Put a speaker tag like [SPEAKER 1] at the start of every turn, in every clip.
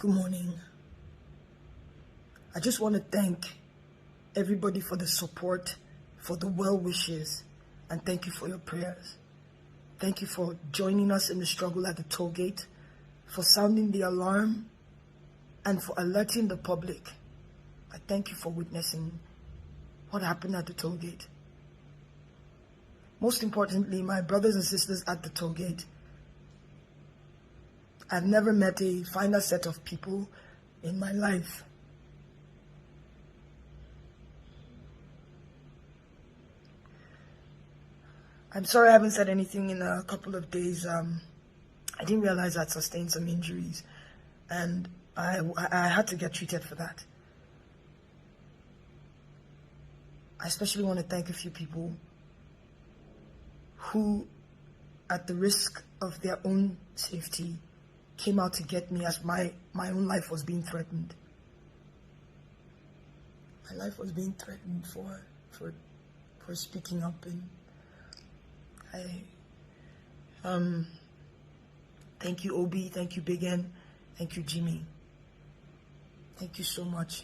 [SPEAKER 1] Good morning. I just want to thank everybody for the support, for the well wishes, and thank you for your prayers. Thank you for joining us in the struggle at the toll gate, for sounding the alarm, and for alerting the public. I thank you for witnessing what happened at the toll gate. Most importantly, my brothers and sisters at the toll gate, I've never met a finer set of people in my life. I'm sorry I haven't said anything in a couple of days. I didn't realize I'd sustained some injuries, and I had to get treated for that. I especially want to thank a few people who, at the risk of their own safety, came out to get me as my own life was being threatened. My life was being threatened for speaking up, and thank you, Obi, thank you, Big N, thank you, Jimmy. Thank you so much.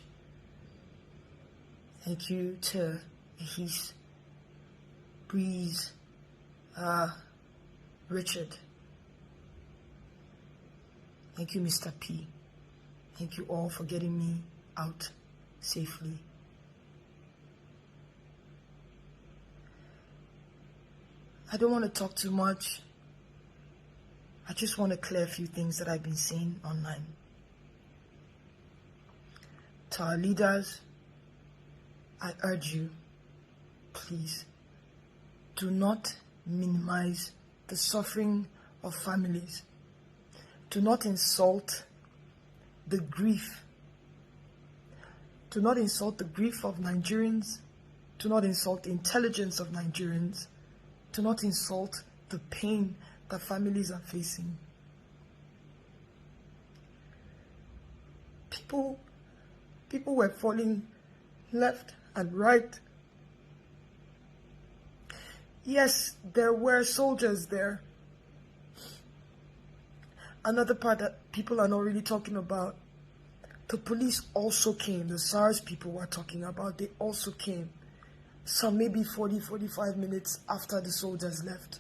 [SPEAKER 1] Thank you to Ahis, Breeze, Richard. Thank you, Mr. P. Thank you all for getting me out safely. I don't want to talk too much. I just want to clear a few things that I've been seeing online. To our leaders, I urge you, please, do not minimize the suffering of families. Do not insult the grief. Do not insult the grief of Nigerians. Do not insult the intelligence of Nigerians. Do not insult the pain that families are facing. People were falling left and right. Yes, there were soldiers there. Another part that people are not really talking about, the police also came. The SARS people were talking about, they also came. Some maybe 40-45 minutes after the soldiers left.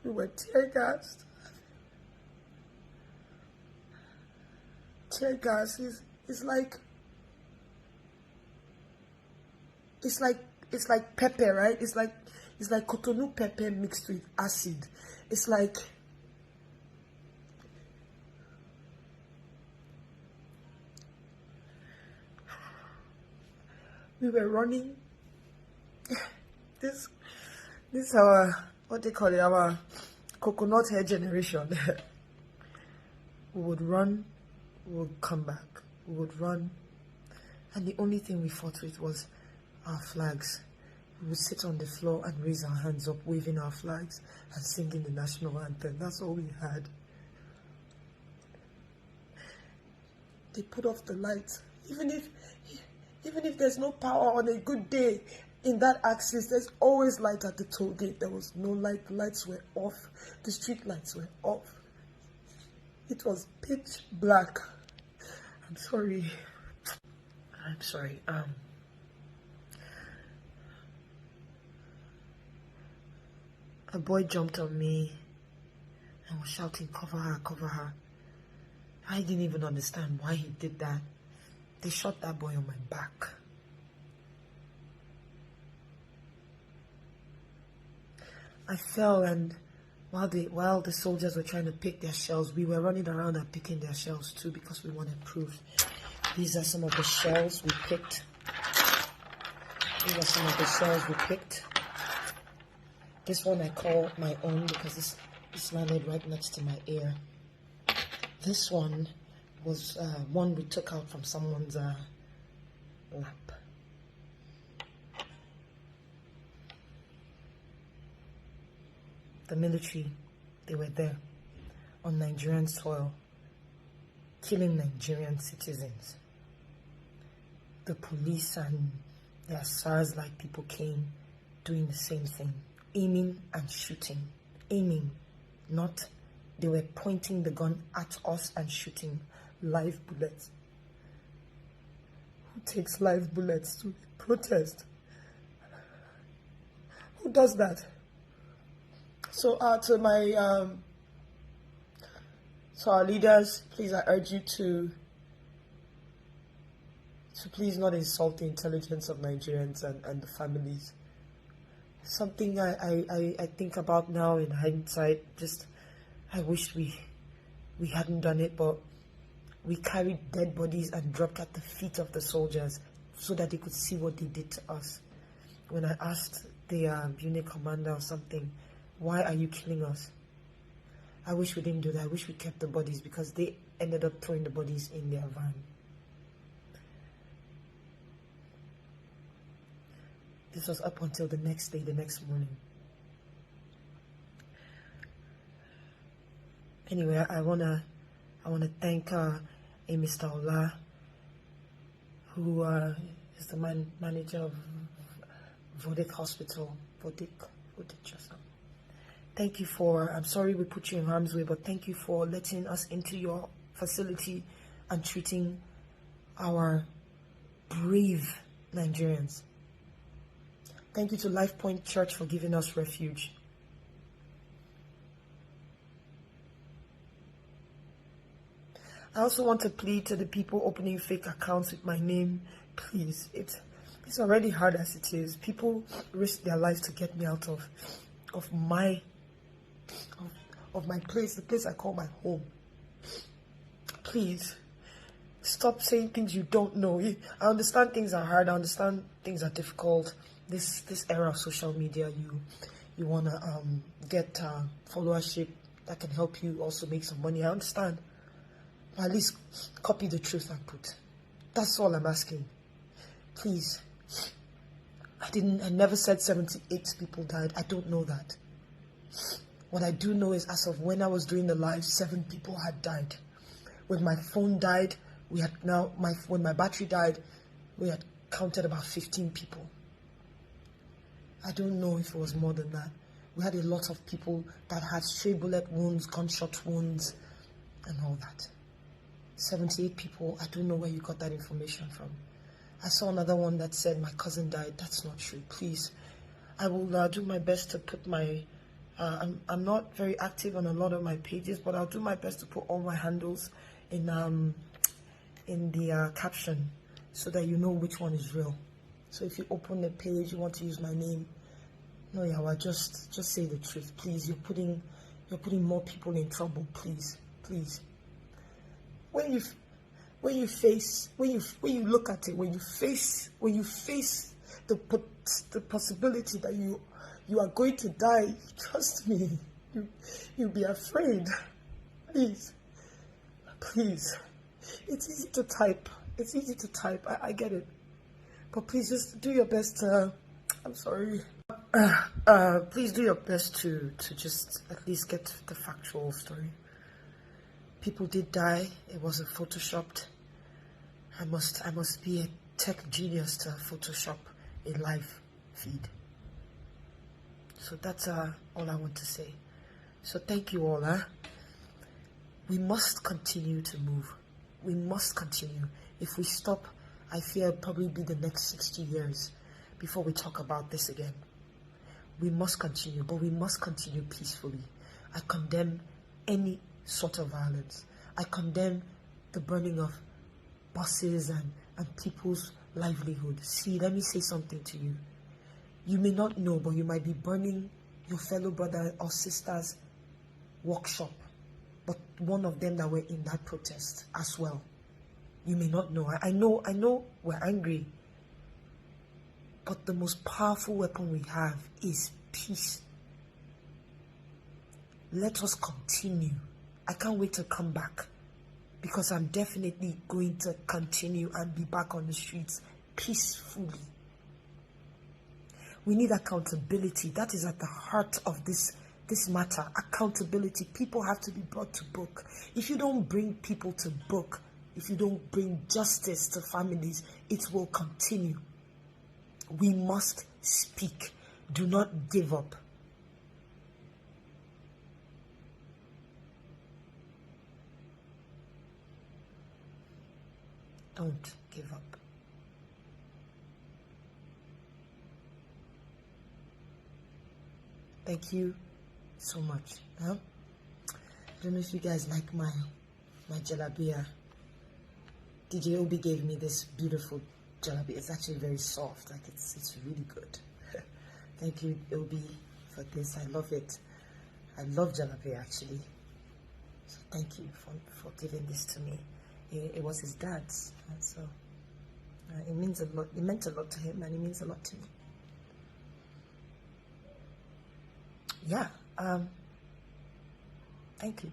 [SPEAKER 1] We were tear gassed. Tear gas is like pepper, right? It's like Cotonou pepper mixed with acid. It's like we were running. This our, what they call it, our coconut hair generation. We would run, we would come back, we would run, and the only thing we fought with was our flags. We would sit on the floor and raise our hands up, waving our flags and singing the national anthem. That's all we had. They put off the lights. Even if there's no power on a good day in that axis, there's always light at the toll gate. There was no light. The lights were off. The street lights were off. It was pitch black. I'm sorry. A boy jumped on me and was shouting, "Cover her, cover her." I didn't even understand why he did that. They shot that boy on my back. I fell, and while the soldiers were trying to pick their shells, we were running around and picking their shells too because we wanted proof. These are some of the shells we picked. This one I call my own because it's landed right next to my ear. This one was one we took out from someone's lap. The military, they were there on Nigerian soil, killing Nigerian citizens. The police and their SARS-like people came doing the same thing, aiming and shooting. Aiming, not They were pointing the gun at us and shooting live bullets. Who takes live bullets to protest? Who does that? So to our leaders, please, I urge you to please not insult the intelligence of Nigerians and the families. Something I think about now in hindsight, just I wish we hadn't done it, but we carried dead bodies and dropped at the feet of the soldiers so that they could see what they did to us. When I asked the unit commander or something, why are you killing us? I wish we didn't do that. I wish we kept the bodies, because they ended up throwing the bodies in their van. This was up until the next day, the next morning. Anyway, I wanna thank Mr. Ola, who is the manager of Vodik Hospital. Vodik just. Thank you for, I'm sorry we put you in harm's way, but thank you for letting us into your facility and treating our brave Nigerians. Thank you to Life Point Church for giving us refuge. I also want to plead to the people opening fake accounts with my name. Please, it's already hard as it is. People risk their lives to get me out of my place, the place I call my home. Please, stop saying things you don't know. I understand things are hard. I understand things are difficult. This era of social media, you want to get followership that can help you also make some money. I understand. But at least copy the truth and put. That's all I'm asking. Please. I never said 78 people died. I don't know that. What I do know is, as of when I was doing the live, 7 people had died. When my phone died, when my battery died, we had counted about 15 people. I don't know if it was more than that. We had a lot of people that had stray bullet wounds, gunshot wounds, and all that. 78 people, I don't know where you got that information from. I saw another one that said my cousin died. That's not true. Please, I will do my best to put my... I'm not very active on a lot of my pages, but I'll do my best to put all my handles in the caption so that you know which one is real. So if you open the page, you want to use my name, no, Yawa, just say the truth, please. You're putting more people in trouble, please. When you look at it, when you face the possibility that you are going to die, trust me, you'll be afraid. Please. It's easy to type. I get it. But please just do your best to, I'm sorry. Please do your best to just at least get the factual story. People did die. It wasn't photoshopped. I must be a tech genius to Photoshop a live feed. So that's all I want to say. So thank you all. We must continue to move. We must continue. If we stop, I fear it'll probably be the next 60 years before we talk about this again. We must continue, but we must continue peacefully. I condemn any sort of violence. I condemn the burning of buses and people's livelihood. See, let me say something to you. You may not know, but you might be burning your fellow brother or sister's workshop, but one of them that were in that protest as well. You may not know. I know we're angry, but the most powerful weapon we have is peace. Let us continue. I can't wait to come back, because I'm definitely going to continue and be back on the streets peacefully. We need accountability. That is at the heart of this matter. Accountability. People have to be brought to book. If you don't bring people to book, if you don't bring justice to families, it will continue. We must speak. Do not give up. don't give up. Thank you so much. I don't know if you guys like my jalabia. DJ Obi gave me this beautiful jalabia. It's actually very soft. Like it's really good. Thank you, Obi, for this. I love it. I love jalapeno actually. So thank you for giving this to me. It was his dad's, and so it means a lot. It meant a lot to him, and it means a lot to me. Yeah. Thank you.